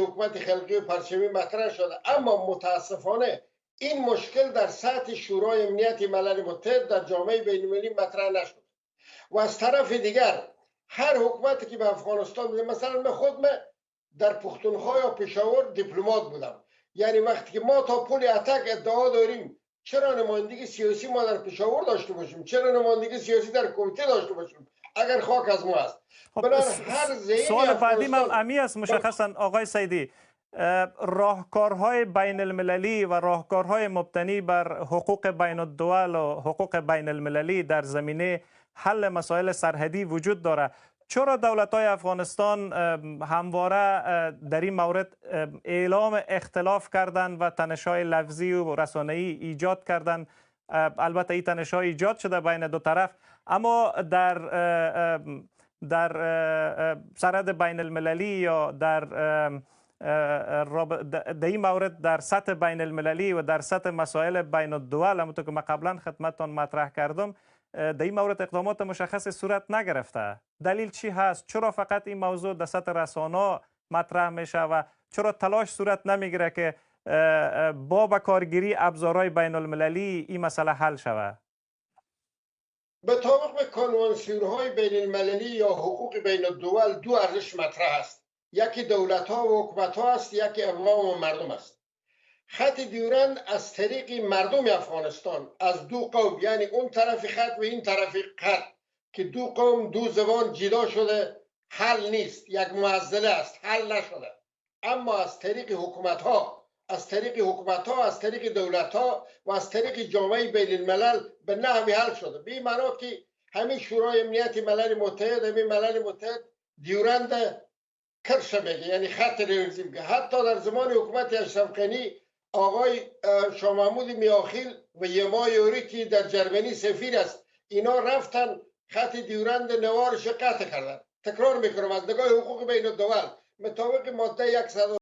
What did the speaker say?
حکومت خلقی و پرچمی مطرح شده، اما متاسفانه این مشکل در سطح شورای امنیت ملل متحد در جامعه بین المللی مطرح نشد. و از طرف دیگر هر حکومتی که به افغانستان بوده، مثلا من خود در پختونخوا یا پشاور دیپلمات بودم، یعنی وقتی که ما تا پل اتک ادعا داریم چرا نمایندگی سیاسی ما در پشاور داشته باشیم، چرا نمایندگی سیاسی در کویته داشته باشیم اگر خاک از ما است. سوال بعدی هم امی است مشخصا آقای سیدی، راهکارهای بین المللی و راهکارهای مبتنی بر حقوق بین الدول و حقوق بین المللی در زمینه حل مسائل سرحدی وجود داره. چرا دولت‌های افغانستان همواره در این مورد اعلام اختلاف کردند و تنش‌های لفظی و رسانه‌ای ایجاد کردند؟ البته این تنش‌ها ایجاد شده بین دو طرف، اما در سرحد بین المللی یا در این مورد در سطح بین المللی و در سطح مسائل بین الدول، همونطور که من قبلا خدمتتان مطرح کردم، در این مورد اقدامات مشخص صورت نگرفته. دلیل چی هست؟ چرا فقط این موضوع در سطح رسانه مطرح میشه و چرا تلاش صورت نمیگیره که با کارگیری ابزارهای بین المللی این مسئله حل شود؟ به طابق کنوانسیون‌های بین المللی یا حقوق بین الدول دو ارزش مطرح است، یکی دولت‌ها و حکومت‌ها است، یکی اقوام و مردم است. خط دیورند از طریق مردم افغانستان از دو قوم، یعنی اون طرف خط و این طرف خط که دو قوم دو زبان جدا شده، حل نیست، یک معضله است، حل نشده. اما از طریق حکومت‌ها، از طریق دولت‌ها و از طریق جامعه بین الملل به نحوی حل شده. به این معنا که همین شورای امنیت ملل متحد، همین ملل متحد دیورند کرشه میگه، یعنی خط ریاضی میگه. حتی در زمان حکومت اشرف غنی آقای شاه محمود میاخیل و یما یوری که در جرمنی سفیر است، اینا رفتن خط دیورند نوارش قطع کردن. تکرار میکنم از نگاه حقوق بین الدول مطابق ماده 100